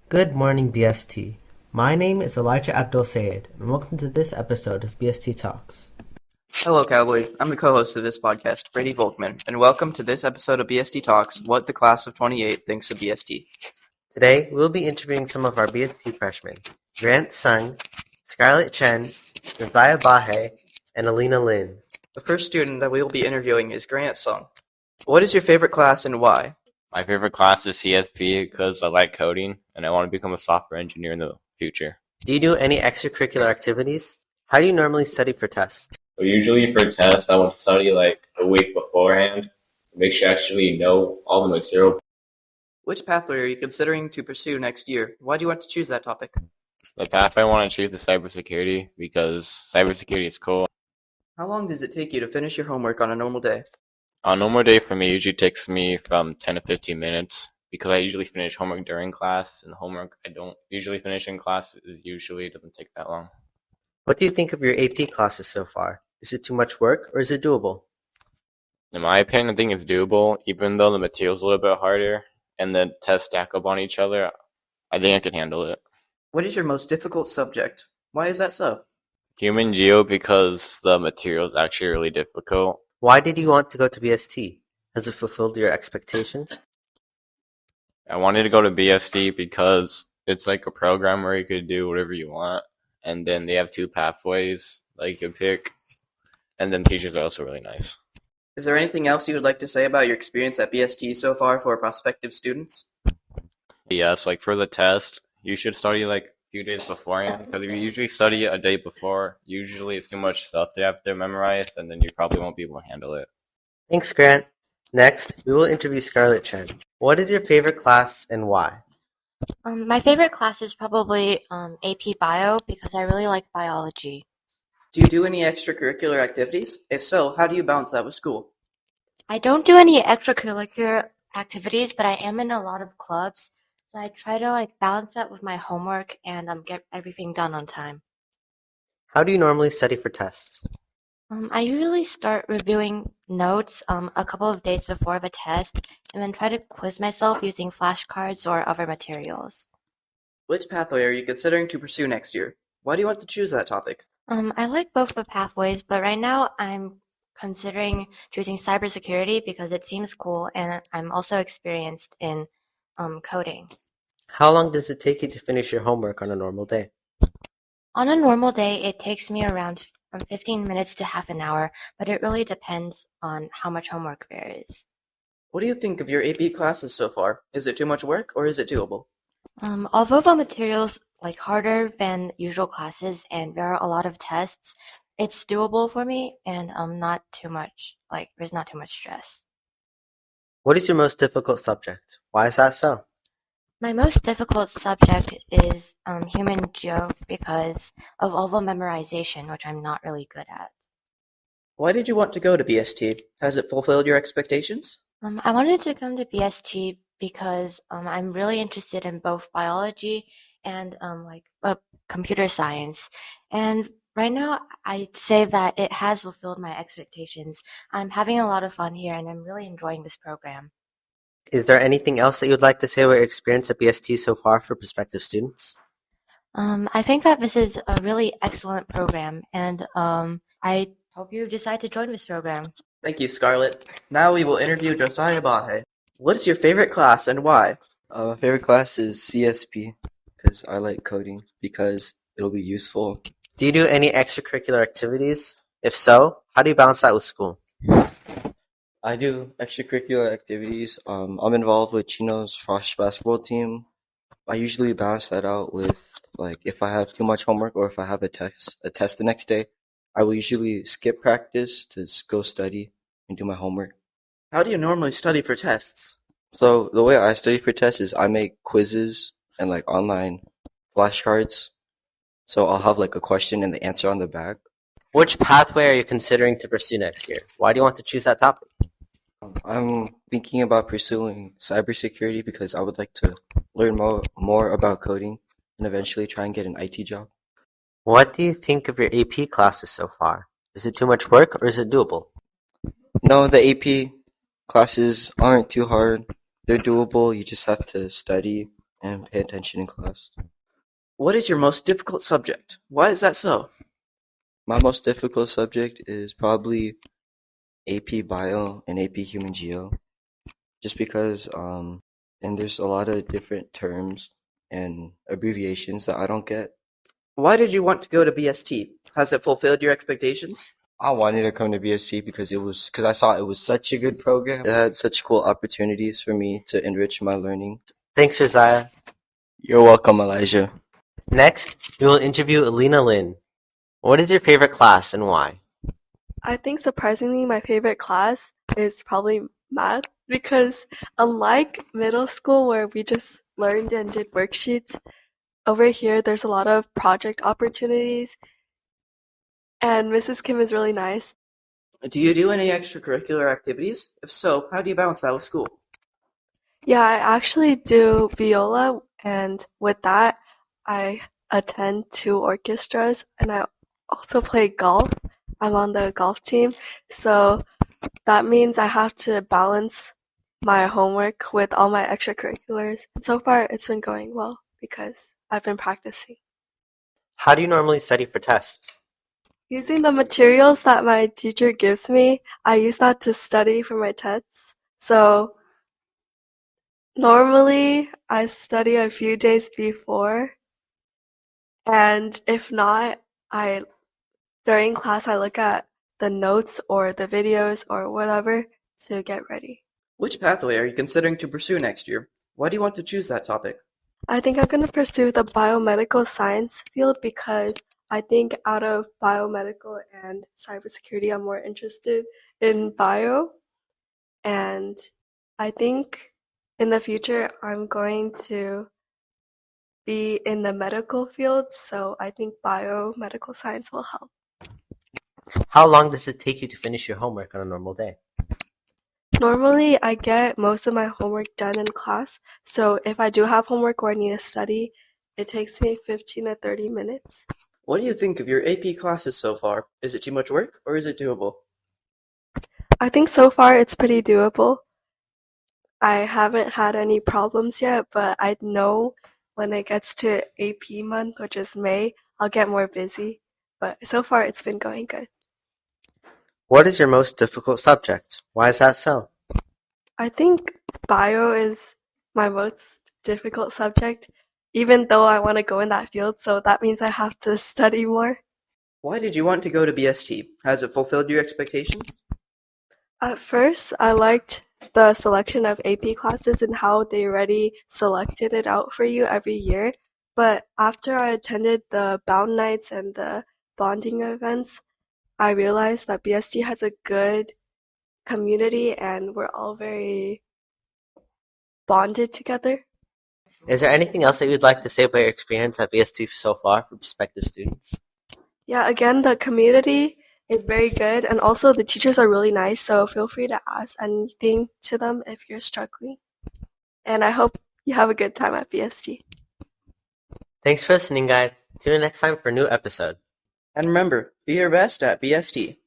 Good morning, BST. My name is Elijah Abdul Sayed, and welcome to this episode of BST Talks. Hello, Cowboy. I'm the co-host of this podcast, Brady Volkman, and welcome to this episode of BST Talks, What the Class of 28 Thinks of BST. Today, we'll be interviewing some of our BST freshmen, Grant Sung, Scarlett Chen, Josiah Bahe, and Alina Lin. The first student that we will be interviewing is Grant Sung. What is your favorite class and why? My favorite class is CSP because I like coding and I want to become a software engineer in the future. Do you do any extracurricular activities? How do you normally study for tests? So usually for tests, I want to study like a week beforehand, make sure I actually know all the material. Which pathway are you considering to pursue next year? Why do you want to choose that topic? The path I want to choose is cybersecurity because cybersecurity is cool. How long does it take you to finish your homework on a normal day? A normal day for me usually takes me from 10 to 15 minutes because I usually finish homework during class, and the homework I don't usually finish in class usually doesn't take that long. What do you think of your AP classes so far? Is it too much work or is it doable? In my opinion, I think it's doable, even though the material's a little bit harder and the tests stack up on each other. I think I can handle it. What is your most difficult subject? Why is that so? Human Geo because the material is actually really difficult. Why did you want to go to BST? Has it fulfilled your expectations? I wanted to go to BSD because it's like a program where you could do whatever you want, and then they have two pathways that you could pick, and then teachers are also really nice. Is there anything else you would like to say about your experience at BST so far for prospective students? Yes, like for the test, you should study like a few days beforehand, because if you usually study a day before, usually it's too much stuff to have to memorize, and then you probably won't be able to handle it. Thanks, Grant. Next, we will interview Scarlett Chen. What is your favorite class and why? My favorite class is probably AP Bio because I really like biology. Do you do any extracurricular activities? If so, how do you balance that with school? I don't do any extracurricular activities, but I am in a lot of clubs, so I try to balance that with my homework and get everything done on time. How do you normally study for tests? I usually start reviewing notes a couple of days before the test and then try to quiz myself using flashcards or other materials. Which pathway are you considering to pursue next year? Why do you want to choose that topic? I like both the pathways, but right now I'm considering choosing cybersecurity because it seems cool and I'm also experienced in coding. How long does it take you to finish your homework on a normal day? On a normal day, it takes me around from 15 minutes to half an hour, but it really depends on how much homework there is. What do you think of your AP classes so far? Is it too much work or is it doable? Although the material's harder than usual classes and there are a lot of tests, it's doable for me and not too much, there's not too much stress. What is your most difficult subject? Why is that so? My most difficult subject is human geo because of all the memorization, which I'm not really good at. Why did you want to go to BST? Has it fulfilled your expectations? I wanted to come to BST because I'm really interested in both biology and computer science. And right now, I'd say that it has fulfilled my expectations. I'm having a lot of fun here, and I'm really enjoying this program. Is there anything else that you would like to say about your experience at BST so far for prospective students? I think that this is a really excellent program, and I hope you decide to join this program. Thank you, Scarlett. Now we will interview Josiah Bahe. What is your favorite class and why? My favorite class is CSP because I like coding because it'll be useful. Do you do any extracurricular activities? If so, how do you balance that with school? I do extracurricular activities. I'm involved with Chino's Frosh basketball team. I usually balance that out with if I have too much homework or if I have a test the next day, I will usually skip practice to go study and do my homework. How do you normally study for tests? So the way I study for tests is I make quizzes and online flashcards. So I'll have a question and the answer on the back. Which pathway are you considering to pursue next year? Why do you want to choose that topic? I'm thinking about pursuing cybersecurity because I would like to learn more about coding and eventually try and get an IT job. What do you think of your AP classes so far? Is it too much work or is it doable? No, the AP classes aren't too hard. They're doable. You just have to study and pay attention in class. What is your most difficult subject? Why is that so? My most difficult subject is probably AP Bio and AP Human Geo, just because and there's a lot of different terms and abbreviations that I don't get. Why did you want to go to BST? Has it fulfilled your expectations? I wanted to come to BST because I saw it was such a good program. It had such cool opportunities for me to enrich my learning. Thanks, Josiah. You're welcome, Elijah. Next, we will interview Alina Lin. What is your favorite class and why? I think surprisingly my favorite class is probably math because unlike middle school where we just learned and did worksheets, over here there's a lot of project opportunities and Mrs. Kim is really nice. Do you do any extracurricular activities? If so, how do you balance that with school? Yeah, I actually do viola and with that I attend 2 orchestras and I also play golf. I'm on the golf team, so that means I have to balance my homework with all my extracurriculars. So far, it's been going well because I've been practicing. How do you normally study for tests? Using the materials that my teacher gives me, I use that to study for my tests. So normally, I study a few days before, and if not, during class I look at the notes or the videos or whatever to get ready. Which pathway are you considering to pursue next year? Why do you want to choose that topic? I think I'm going to pursue the biomedical science field because I think out of biomedical and cybersecurity, I'm more interested in bio. And I think in the future, I'm going to be in the medical field. So I think biomedical science will help. How long does it take you to finish your homework on a normal day? Normally, I get most of my homework done in class. So if I do have homework or I need to study, it takes me 15 to 30 minutes. What do you think of your AP classes so far? Is it too much work or is it doable? I think so far it's pretty doable. I haven't had any problems yet, but I know when it gets to AP month, which is May, I'll get more busy. But so far it's been going good. What is your most difficult subject? Why is that so? I think bio is my most difficult subject, even though I want to go in that field, so that means I have to study more. Why did you want to go to BST? Has it fulfilled your expectations? At first, I liked the selection of AP classes and how they already selected it out for you every year. But after I attended the Bound Nights and the bonding events, I realized that BST has a good community and we're all very bonded together. Is there anything else that you'd like to say about your experience at BST so far for prospective students? Yeah, again, the community is very good and also the teachers are really nice, so feel free to ask anything to them if you're struggling. And I hope you have a good time at BST. Thanks for listening, guys. Tune in next time for a new episode. And remember, be your best at BST.